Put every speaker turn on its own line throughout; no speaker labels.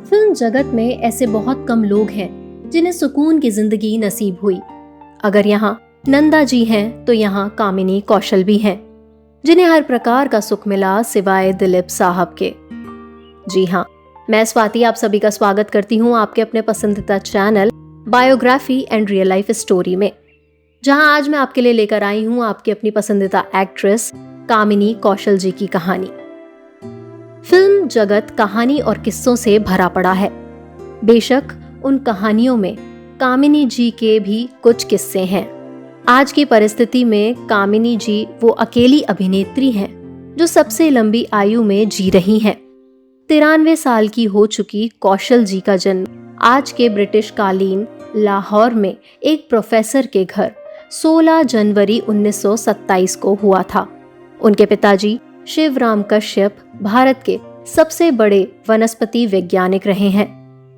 Film जगत में ऐसे बहुत कम लोग हैं जिन्हें सुकून की जिंदगी नसीब हुई। अगर यहाँ नंदा जी हैं तो यहाँ कामिनी कौशल भी हैं, जिन्हें हर प्रकार का सुख मिला सिवाय दिलीप साहब के। जी हाँ, मैं स्वाति आप सभी का स्वागत करती हूँ आपके अपने पसंदीदा channel biography and real life story में, जहां आज मैं आपके लिए लेकर आई हूँ आपकी अपनी पसंदीदा एक्ट्रेस कामिनी कौशल जी की कहानी। फिल्म जगत कहानी और किस्सों से भरा पड़ा है। बेशक उन कहानियों में कामिनी जी के भी कुछ किस्से हैं। आज की परिस्थिति में कामिनी जी वो अकेली अभिनेत्री हैं जो सबसे लंबी आयु में जी रही हैं। 93 साल की हो चुकी कौशल जी का जन्म आज के ब्रिटिश कालीन लाहौर में एक प्रोफेसर के घर 16 जनवरी 1927 को हुआ था। उनके पिताजी शिवराम कश्यप भारत के सबसे बड़े वनस्पति वैज्ञानिक रहे हैं।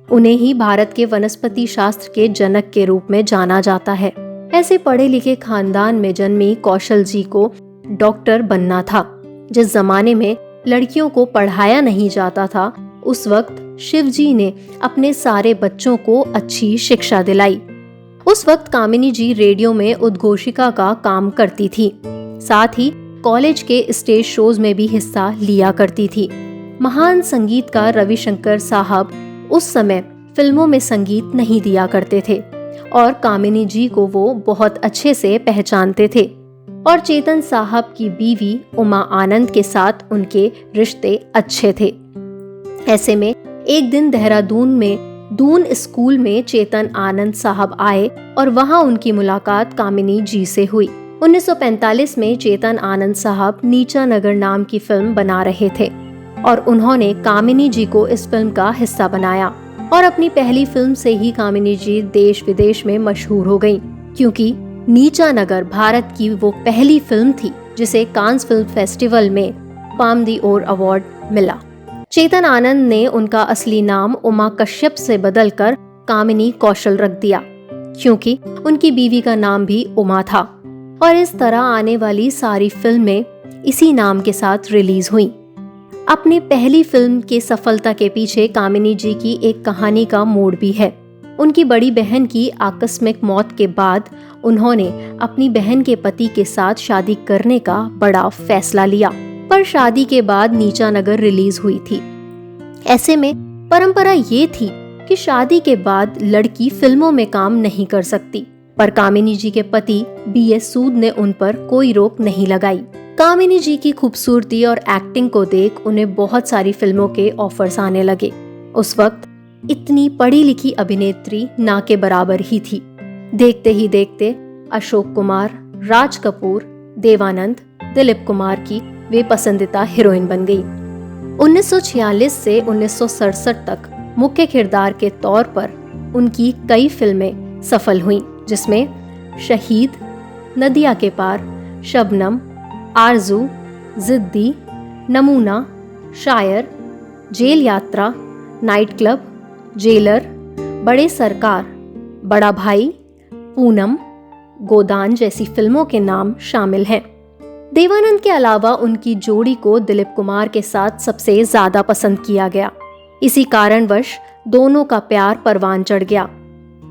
उन्हें ही भारत के वनस्पति शास्त्र के जनक के रूप में जाना जाता है। ऐसे पढ़े लिखे खानदान में जन्मी कौशल जी को डॉक्टर बनना था। जिस जमाने में लड़कियों को पढ़ाया नहीं जाता था, उस वक्त शिव जी ने अपने सारे बच्चों को अच्छी शिक्षा दिलाई। उस वक्त कामिनी जी रेडियो में उद्घोषिका का काम करती थी, साथ ही कॉलेज के स्टेज शोज में भी हिस्सा लिया करती थी। महान संगीतकार रविशंकर साहब उस समय फिल्मों में संगीत नहीं दिया करते थे और कामिनी जी को वो बहुत अच्छे से पहचानते थे और चेतन साहब की बीवी उमा आनंद के साथ उनके रिश्ते अच्छे थे। ऐसे में एक दिन देहरादून में दून स्कूल में चेतन आनंद साहब आए और वहां उनकी मुलाकात कामिनी जी से हुई। 1945 में चेतन आनंद साहब नीचा नगर नाम की फिल्म बना रहे थे और उन्होंने कामिनी जी को इस फिल्म का हिस्सा बनाया और अपनी पहली फिल्म से ही कामिनी जी देश विदेश में मशहूर हो गईं, क्योंकि नीचा नगर भारत की वो पहली फिल्म थी जिसे कांस फिल्म फेस्टिवल में पाम दी ओर अवार्ड मिला। चेतन आनंद ने उनका असली नाम उमा कश्यप से बदलकर कामिनी कौशल रख दिया, क्योंकि उनकी बीवी का नाम भी उमा था और इस तरह आने वाली सारी फिल्में इसी नाम के साथ रिलीज हुईं। अपनी पहली फिल्म की सफलता के पीछे कामिनी जी की एक कहानी का मोड़ भी है। उनकी बड़ी बहन की आकस्मिक मौत के बाद उन्होंने अपनी बहन के पति के साथ शादी करने का बड़ा फैसला लिया, पर शादी के बाद नीचा नगर रिलीज हुई थी। ऐसे में परंपरा ये थी कि शादी के बाद लड़की फिल्मों में काम नहीं कर सकती, पर कामिनी जी के पति बीएस सूद ने उन पर कोई रोक नहीं लगाई। कामिनी जी की खूबसूरती और एक्टिंग को देख उन्हें बहुत सारी फिल्मों के ऑफर्स आने लगे। उस वक्त इतनी पढ़ी लिखी अभिनेत्री ना के बराबर ही थी। देखते ही देखते अशोक कुमार, राज कपूर, देवानंद, दिलीप कुमार की वे पसंदीदा हीरोइन बन गई। 1946 से 1967 तक मुख्य किरदार के तौर पर उनकी कई फिल्में सफल हुईं, जिसमें शहीद, नदिया के पार, शबनम, आरजू, जिद्दी, नमूना, शायर, जेल यात्रा, नाइट क्लब, जेलर, बड़े सरकार, बड़ा भाई, पूनम, गोदान जैसी फिल्मों के नाम शामिल हैं। देवानंद के अलावा उनकी जोड़ी को दिलीप कुमार के साथ सबसे ज्यादा पसंद किया गया। इसी कारणवश दोनों का प्यार परवान चढ़ गया।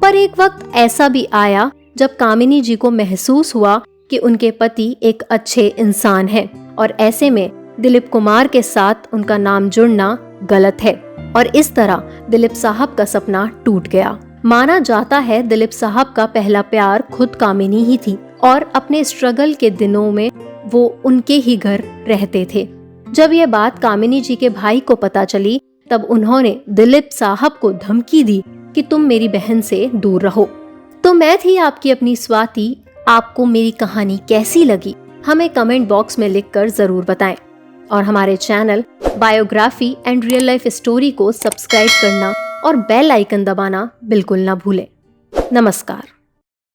पर एक वक्त ऐसा भी आया जब कामिनी जी को महसूस हुआ कि उनके पति एक अच्छे इंसान हैं और ऐसे में दिलीप कुमार के साथ उनका नाम जुड़ना गलत है, और इस तरह दिलीप साहब का सपना टूट गया। माना जाता है दिलीप साहब का पहला प्यार खुद कामिनी ही थी और अपने स्ट्रगल के दिनों में वो उनके ही घर रहते थे। जब ये बात कामिनी जी के भाई को पता चली, तब उन्होंने दिलीप साहब को धमकी दी कि तुम मेरी बहन से दूर रहो। तो मैं थी आपकी अपनी स्वाति। आपको मेरी कहानी कैसी लगी हमें कमेंट बॉक्स में लिखकर जरूर बताएं और हमारे channel biography and real life story को सब्सक्राइब करना और बेल आइकन दबाना बिल्कुल ना भूलें। नमस्कार।